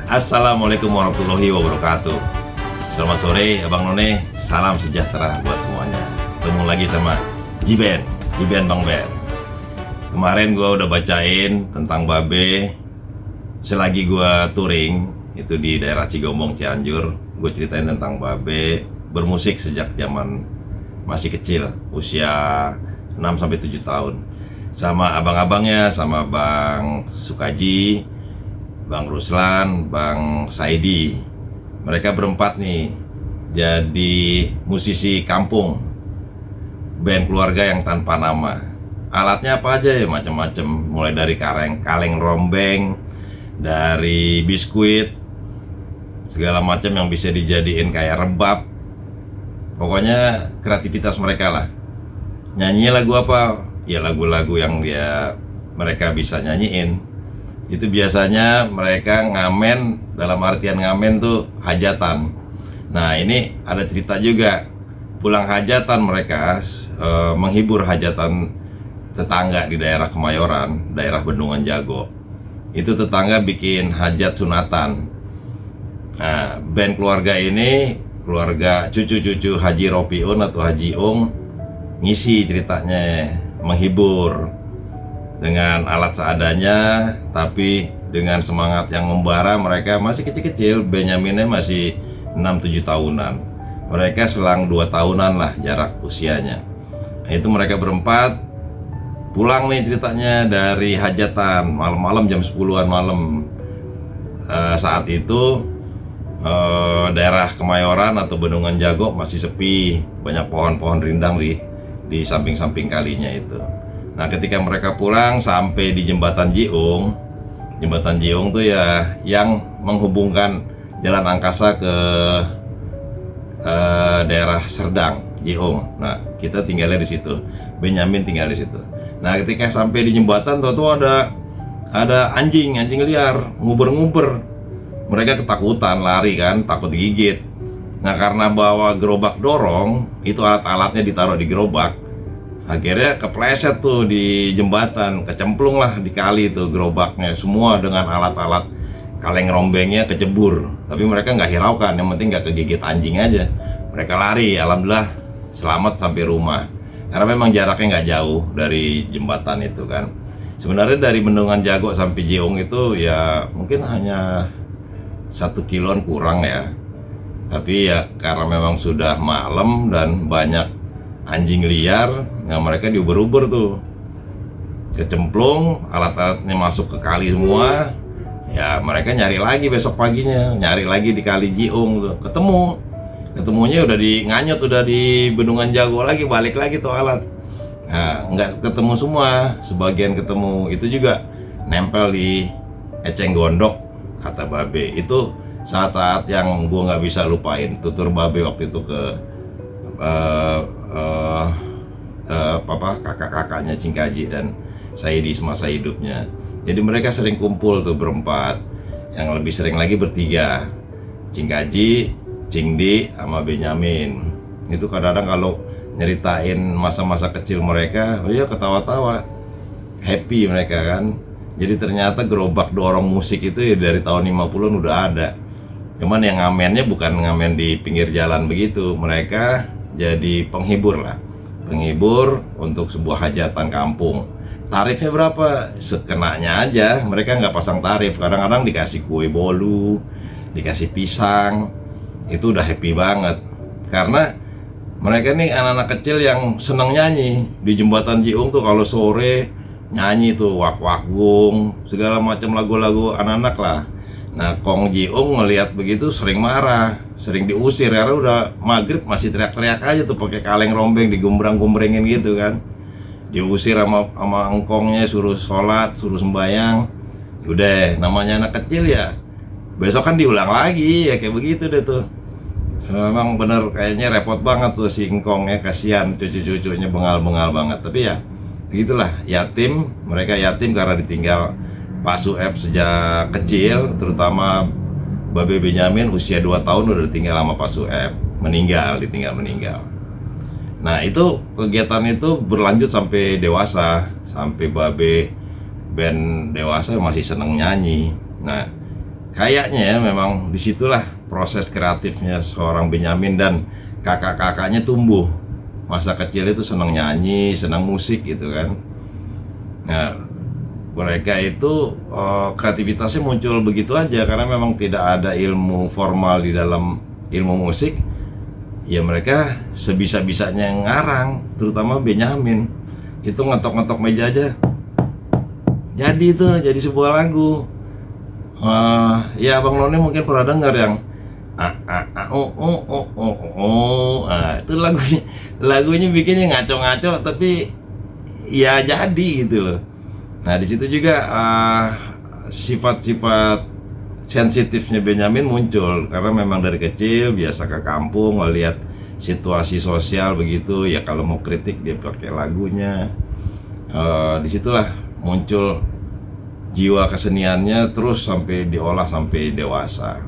Assalamualaikum warahmatullahi wabarakatuh. Selamat sore Abang None, salam sejahtera buat semuanya. Ketemu lagi sama Jiben Bang Ben. Kemarin gua udah bacain tentang Babe. Selagi gua touring itu di daerah Cigombong, Cianjur, gue ceritain tentang Babe bermusik sejak zaman masih kecil, usia 6-7 tahun. Sama abang-abangnya, sama Bang Sukaji, Bang Ruslan, Bang Saidi. Mereka berempat nih jadi musisi kampung, band keluarga yang tanpa nama. Alatnya apa aja ya, macam-macam, mulai dari kaleng rombeng, dari biskuit, segala macam yang bisa dijadiin kayak rebab. Pokoknya kreativitas mereka lah. Nyanyi lagu apa? Ya lagu-lagu yang mereka bisa nyanyiin. Itu biasanya mereka ngamen, dalam artian ngamen tuh hajatan. Nah ini ada cerita juga, pulang hajatan mereka menghibur hajatan tetangga di daerah Kemayoran, daerah Bendungan Jago. Itu tetangga bikin hajat sunatan. Nah band keluarga ini, keluarga cucu-cucu Haji Ropiun atau Haji Ung, ngisi ceritanya, menghibur dengan alat seadanya, tapi dengan semangat yang membara. Mereka masih kecil-kecil, Benyaminnya masih 6-7 tahunan. Mereka selang 2 tahunan lah jarak usianya. Nah, itu mereka berempat pulang nih ceritanya dari hajatan malam-malam, jam 10-an malam. Saat itu daerah Kemayoran atau Bendungan Jago masih sepi, banyak pohon-pohon rindang di samping-samping kalinya itu. Nah ketika mereka pulang sampai di Jembatan Jiung tuh ya yang menghubungkan Jalan Angkasa ke daerah Serdang, Jiung. Nah kita tinggalnya di situ, Benyamin tinggal di situ. Nah ketika sampai di jembatan tuh ada anjing liar nguber-nguber. Mereka ketakutan, lari kan, takut digigit. Nah karena bawa gerobak dorong, itu alat-alatnya ditaruh di gerobak, akhirnya kepleset tuh di jembatan, kecemplung lah di kali tuh gerobaknya, semua dengan alat-alat kaleng rombengnya kecebur. Tapi mereka nggak hiraukan, yang penting nggak kegigit anjing aja. Mereka lari, alhamdulillah selamat sampai rumah. Karena memang jaraknya nggak jauh dari jembatan itu kan. Sebenarnya dari Bendungan Jago sampai Jiung itu ya mungkin hanya 1 kiloan kurang ya. Tapi ya karena memang sudah malam dan banyak anjing liar, nah mereka diuber-uber tuh, kecemplung, alat-alatnya masuk ke kali semua. Ya mereka nyari lagi besok paginya, nyari lagi di kali Jiung tuh, ketemunya udah nganyut, udah di Bendungan Jago lagi, balik lagi tuh alat. Nah nggak ketemu semua, sebagian ketemu, itu juga nempel di eceng gondok, kata Babe. Itu saat-saat yang gua nggak bisa lupain. Tutur Babe waktu itu ke kakak-kakaknya Cingkaji dan Saidi semasa hidupnya. Jadi mereka sering kumpul tuh berempat, yang lebih sering lagi bertiga, Cingkaji, Cingdi, sama Benyamin. Itu kadang-kadang kalau nyeritain masa-masa kecil mereka, oh ya ketawa-tawa, happy mereka kan. Jadi ternyata gerobak dorong musik itu ya dari tahun 50-an udah ada. Cuman yang ngamennya bukan ngamen di pinggir jalan begitu, mereka jadi penghibur lah, penghibur untuk sebuah hajatan kampung. Tarifnya berapa? Sekenanya aja, mereka nggak pasang tarif. Kadang-kadang dikasih kue bolu, dikasih pisang, itu udah happy banget. Karena mereka nih anak-anak kecil yang senang nyanyi. Di Jembatan Jiung tuh kalau sore nyanyi tuh wak-wak gung, segala macam lagu-lagu anak-anak lah. Nah Kong Jiung ngelihat begitu sering marah, sering diusir karena udah maghrib masih teriak-teriak aja tuh pakai kaleng rombeng, digombrang-gombrengin gitu kan. Diusir sama engkongnya, suruh sholat, suruh sembayang. Udah namanya anak kecil ya, besok kan diulang lagi ya kayak begitu deh tuh. Memang bener kayaknya repot banget tuh si engkongnya, kasihan cucu-cucunya bengal-bengal banget. Tapi ya begitulah, yatim, mereka yatim karena ditinggal Pak Sueb sejak kecil, terutama Babe Benyamin usia 2 tahun udah ditinggal sama Pak Sueb, ditinggal meninggal. Nah itu kegiatan itu berlanjut sampai dewasa, sampai Babe band dewasa masih seneng nyanyi. Nah kayaknya ya memang disitulah proses kreatifnya seorang Benyamin dan kakak-kakaknya tumbuh. Masa kecil itu senang nyanyi, senang musik gitu kan. Nah, mereka itu kreativitasnya muncul begitu aja karena memang tidak ada ilmu formal di dalam ilmu musik. Ya mereka sebisa-bisanya ngarang, terutama Benyamin. Itu ngetok-ngetok meja aja. Jadi itu jadi sebuah lagu. Ya Abang None mungkin pernah dengar yang itu lagunya bikinnya ngaco-ngaco tapi ya jadi gitu loh. Nah di situ juga sifat-sifat sensitifnya Benyamin muncul karena memang dari kecil biasa ke kampung ngelihat situasi sosial begitu ya, kalau mau kritik dia pakai lagunya. Disitulah muncul jiwa keseniannya terus sampai diolah sampai dewasa.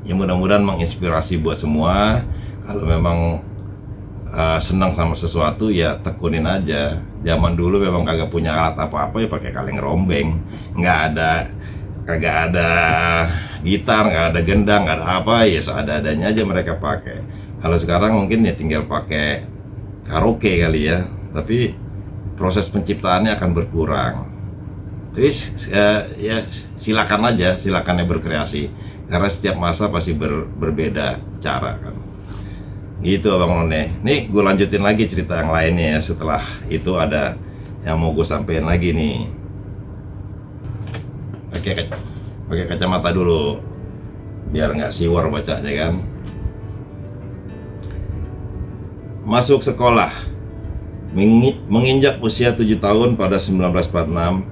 Ya mudah-mudahan menginspirasi buat semua. Kalau memang senang sama sesuatu ya tekunin aja. Zaman dulu memang kagak punya alat apa-apa ya pakai kaleng rombeng. Kagak ada gitar, nggak ada gendang, nggak ada apa ya seadanya aja mereka pakai. Kalau sekarang mungkin ya tinggal pakai karaoke kali ya. Tapi proses penciptaannya akan berkurang. Jadi ya silakan aja, silakannya berkreasi. Karena setiap masa pasti berbeda cara kan. Gitu Abang None. Nih gue lanjutin lagi cerita yang lainnya ya. Setelah itu ada yang mau gue sampein lagi nih. Pakai kacamata dulu biar nggak siwar bacanya kan. Masuk sekolah. Menginjak usia 7 tahun pada 1946,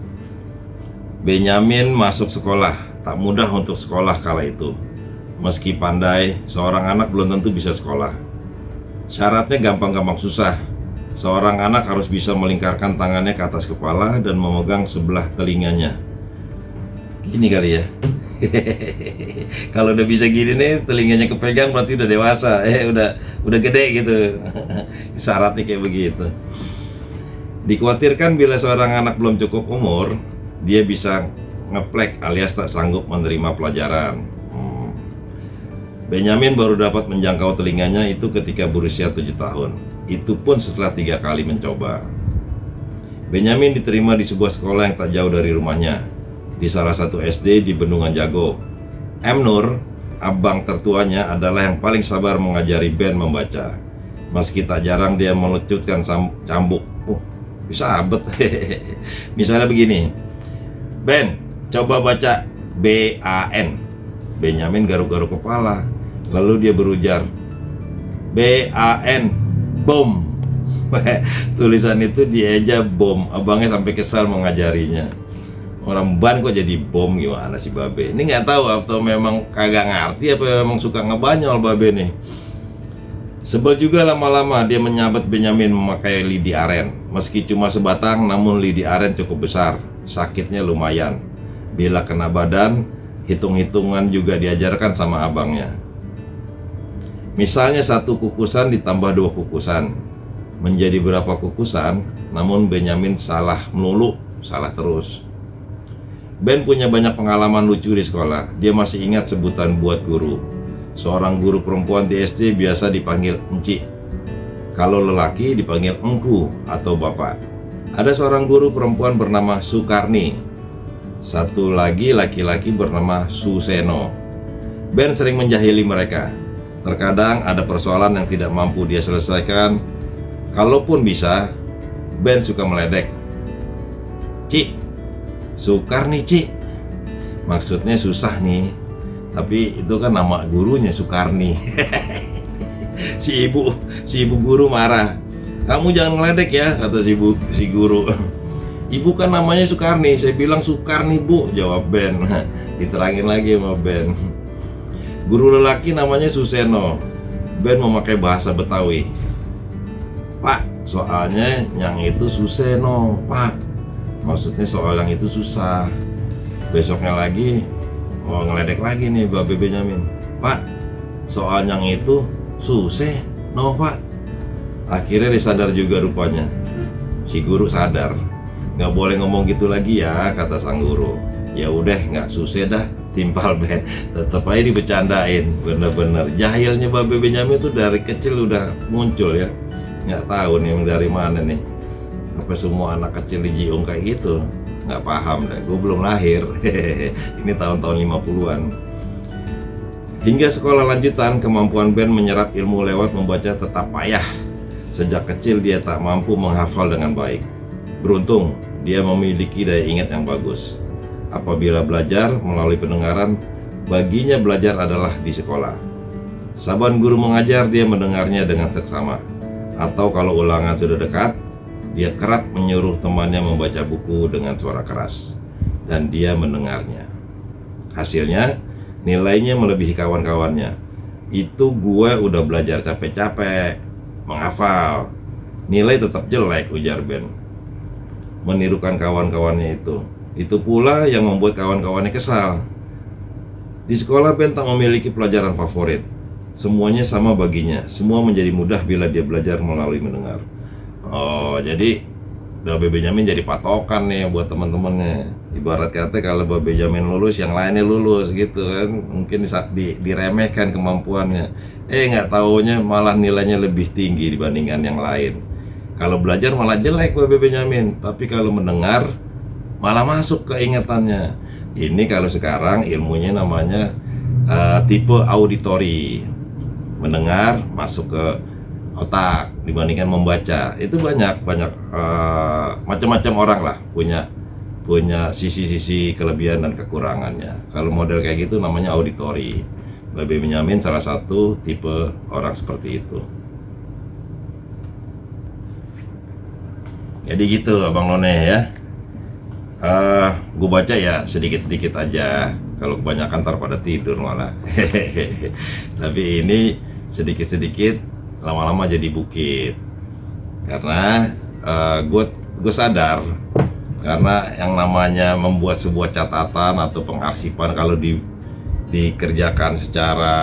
Benyamin masuk sekolah. Tak mudah untuk sekolah kala itu. Meski pandai, seorang anak belum tentu bisa sekolah. Syaratnya gampang-gampang susah. Seorang anak harus bisa melingkarkan tangannya ke atas kepala dan memegang sebelah telinganya. Gini kali ya. Kalau udah bisa gini nih, telinganya kepegang berarti udah dewasa. Udah gede gitu. Syaratnya kayak begitu. Dikhawatirkan bila seorang anak belum cukup umur, dia bisa ngeplek alias tak sanggup menerima pelajaran. Benyamin baru dapat menjangkau telinganya itu ketika berusia 7 tahun. Itu pun setelah 3 kali mencoba. Benyamin diterima di sebuah sekolah yang tak jauh dari rumahnya, di salah satu SD di Bendungan Jago. M. Nur, abang tertuanya, adalah yang paling sabar mengajari Ben membaca. Meski tak jarang dia melucutkan cambuk. Bisa abet. Misalnya begini, Ben, coba baca B-A-N. Benyamin garuk-garuk kepala. Lalu dia berujar, B-A-N, bom. Tulisan itu dieja bom. Abangnya sampai kesal mengajarinya. Orang ban kok jadi bom, gimana sih Babe? Ini nggak tahu atau memang kagak ngerti apa memang suka ngebanyol Babe nih. Sebel juga lama-lama dia menyabet Benyamin memakai lidi aren. Meski cuma sebatang, namun lidi aren cukup besar. Sakitnya lumayan. Bila kena badan, hitung-hitungan juga diajarkan sama abangnya. Misalnya 1 kukusan ditambah 2 kukusan menjadi berapa kukusan, namun Benyamin salah melulu, salah terus. Ben punya banyak pengalaman lucu di sekolah. Dia masih ingat sebutan buat guru. Seorang guru perempuan di SD biasa dipanggil Enci. Kalau lelaki dipanggil Engku atau Bapak. Ada seorang guru perempuan bernama Sukarni. Satu lagi laki-laki bernama Suseno. Ben sering menjahili mereka. Terkadang ada persoalan yang tidak mampu dia selesaikan. Kalaupun bisa, Ben suka meledek. Ci, Sukarni Ci. Maksudnya susah nih. Tapi itu kan nama gurunya Sukarni. Si ibu guru marah. Kamu jangan ngeledek ya, kata si guru. Ibu kan namanya Sukarni. Saya bilang Sukarni Bu, jawab Ben. Diterangin lagi sama Ben. Guru lelaki namanya Suseno. Ben memakai bahasa Betawi. Pak, soalnya yang itu Suseno, Pak. Maksudnya soal yang itu susah. Besoknya lagi mau ngeledek lagi nih Babe Benyamin. Pak, soal yang itu Suseno, Pak. Akhirnya disadar juga rupanya. Si guru sadar. Nggak boleh ngomong gitu lagi ya, kata sang guru. Ya udah, nggak susah dah. timpal band, tetap aja dibecandain. Bener-bener jahilnya Babe Benyamin tuh dari kecil udah muncul ya, nggak tahu nih dari mana nih, apa semua anak kecil dijiung kayak gitu, nggak paham dah, gue belum lahir. Ini tahun-tahun 50-an. Hingga sekolah lanjutan, kemampuan Ben menyerap ilmu lewat membaca tetap payah. Sejak kecil dia tak mampu menghafal dengan baik. Beruntung, dia memiliki daya ingat yang bagus. Apabila belajar melalui pendengaran, baginya belajar adalah di sekolah. Saban guru mengajar, dia mendengarnya dengan seksama. Atau kalau ulangan sudah dekat, dia kerap menyuruh temannya membaca buku dengan suara keras. Dan dia mendengarnya. Hasilnya, nilainya melebihi kawan-kawannya. Itu gue udah belajar capek-capek menghafal, nilai tetap jelek, ujar Ben. Menirukan kawan-kawannya itu. Itu pula yang membuat kawan-kawannya kesal. Di sekolah Ben tak memiliki pelajaran favorit. Semuanya sama baginya. Semua menjadi mudah bila dia belajar melalui mendengar. Oh, jadi Babe Benyamin jadi patokan nih buat teman-temannya. Ibarat kata kalau Babe Benyamin lulus, yang lainnya lulus gitu kan. Mungkin diremehkan kemampuannya. Nggak taunya malah nilainya lebih tinggi dibandingkan yang lain. Kalau belajar malah jelek Babe Benyamin, tapi kalau mendengar malah masuk ke ingatannya. Ini kalau sekarang ilmunya namanya tipe auditori. Mendengar masuk ke otak dibandingkan membaca. Itu banyak macam-macam orang lah punya sisi-sisi kelebihan dan kekurangannya. Kalau model kayak gitu namanya auditori. Babe Benyamin salah satu tipe orang seperti itu. Jadi gitu Abang None ya. Gue baca ya sedikit-sedikit aja. Kalau kebanyakan ntar pada tidur malah. Tapi ini sedikit-sedikit, lama-lama jadi bukit. Karena gue sadar, karena yang namanya membuat sebuah catatan atau pengarsipan kalau dikerjakan secara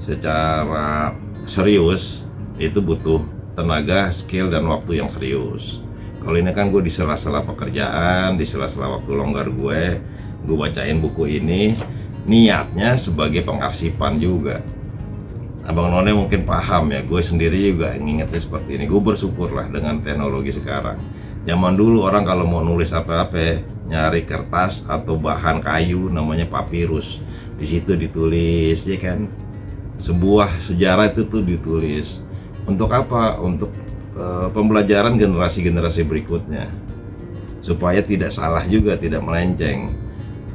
secara serius, itu butuh tenaga, skill, dan waktu yang serius. Kalau ini kan gue di sela-sela pekerjaan, di sela-sela waktu longgar gue bacain buku ini, niatnya sebagai pengarsipan juga. Abang None mungkin paham ya, gue sendiri juga ngingetnya seperti ini. Gue bersyukur lah dengan teknologi sekarang. Zaman dulu orang kalau mau nulis apa-apa, nyari kertas atau bahan kayu namanya papirus. Di situ ditulis, ya kan? Sebuah sejarah itu tuh ditulis. Untuk apa? Untuk pembelajaran generasi-generasi berikutnya. Supaya tidak salah juga, tidak melenceng.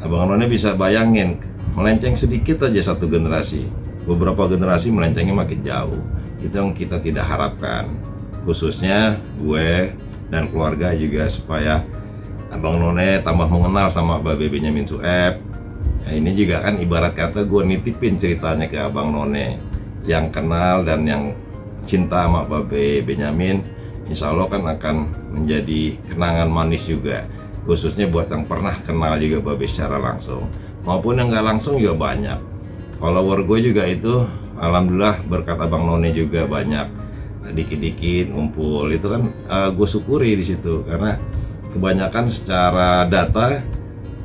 Abang None bisa bayangin, melenceng sedikit aja satu generasi. Beberapa generasi melencengnya makin jauh. Itu yang kita tidak harapkan. Khususnya gue dan keluarga juga, supaya Abang None tambah mengenal sama Babe Benyamin Sueb. Nah, ini juga kan ibarat kata gue nitipin ceritanya ke Abang None yang kenal dan yang cinta sama Babe Benyamin. Insya Allah kan akan menjadi kenangan manis juga, khususnya buat yang pernah kenal juga Babe secara langsung maupun yang nggak langsung juga banyak. Follower gue juga itu alhamdulillah berkat Abang None juga banyak, dikit-dikit ngumpul. Itu kan gue syukuri di situ, karena kebanyakan secara data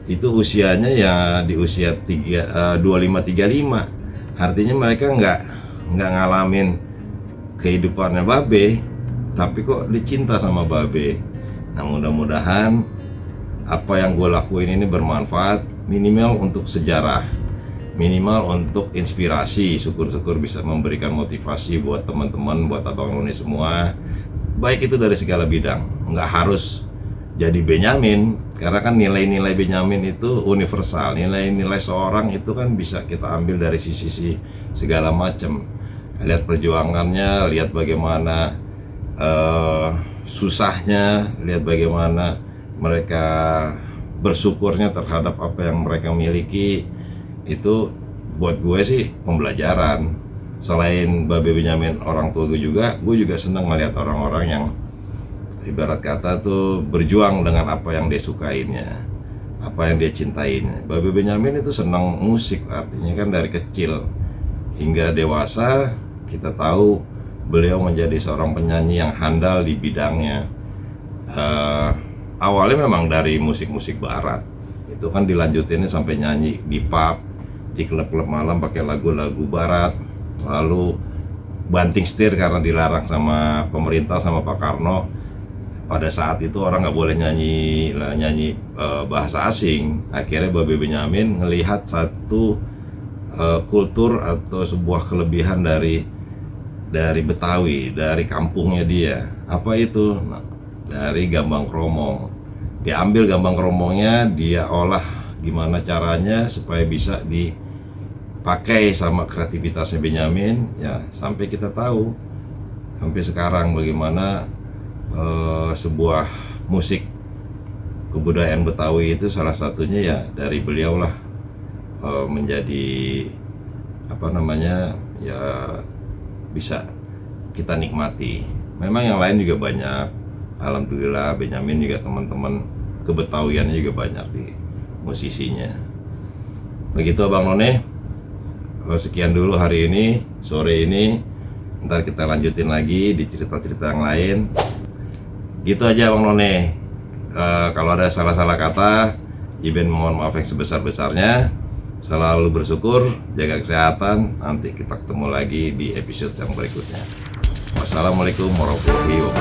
itu usianya ya di usia 25-35. Artinya mereka nggak ngalamin kehidupannya Babe, tapi kok dicinta sama Babe. Nah, mudah-mudahan apa yang gue lakuin ini bermanfaat, minimal untuk sejarah, minimal untuk inspirasi. Syukur-syukur bisa memberikan motivasi buat teman-teman, buat Abang None semua, baik itu dari segala bidang. Nggak harus jadi Benyamin, karena kan nilai-nilai Benyamin itu universal. Nilai-nilai seorang itu kan bisa kita ambil dari sisi segala macam. Lihat perjuangannya, lihat bagaimana susahnya, lihat bagaimana mereka bersyukurnya terhadap apa yang mereka miliki. Itu buat gue sih pembelajaran. Selain Babe Benyamin orang tua gue juga senang melihat orang-orang yang ibarat kata tuh berjuang dengan apa yang dia sukainya, apa yang dia cintain. Babe Benyamin itu senang musik, artinya kan dari kecil hingga dewasa kita tahu beliau menjadi seorang penyanyi yang handal di bidangnya. Awalnya memang dari musik-musik barat, Itu kan dilanjutinnya sampai nyanyi di pub, di klub-klub malam pakai lagu-lagu barat, lalu banting setir karena dilarang sama pemerintah sama Pak Karno. Pada saat itu orang nggak boleh nyanyi bahasa asing. Akhirnya Babe Benyamin ngelihat satu kultur atau sebuah kelebihan dari Betawi, dari kampungnya dia. Apa itu? Nah, dari gambang kromong. Diambil gambang kromongnya, dia olah gimana caranya supaya bisa dipakai sama kreativitasnya Benyamin. Ya, sampai kita tahu sampai sekarang bagaimana sebuah musik kebudayaan Betawi itu salah satunya ya dari beliau lah menjadi ya bisa kita nikmati. Memang yang lain juga banyak, alhamdulillah Benyamin juga teman-teman kebetawiannya juga banyak di musisinya. Begitu Abang None, sekian dulu hari ini, sore ini. Ntar kita lanjutin lagi di cerita-cerita yang lain. Gitu aja Bang None. Kalau ada salah-salah kata, Jiben mohon maaf yang sebesar-besarnya. Selalu bersyukur, jaga kesehatan. Nanti kita ketemu lagi di episode yang berikutnya. Wassalamualaikum warahmatullahi wabarakatuh.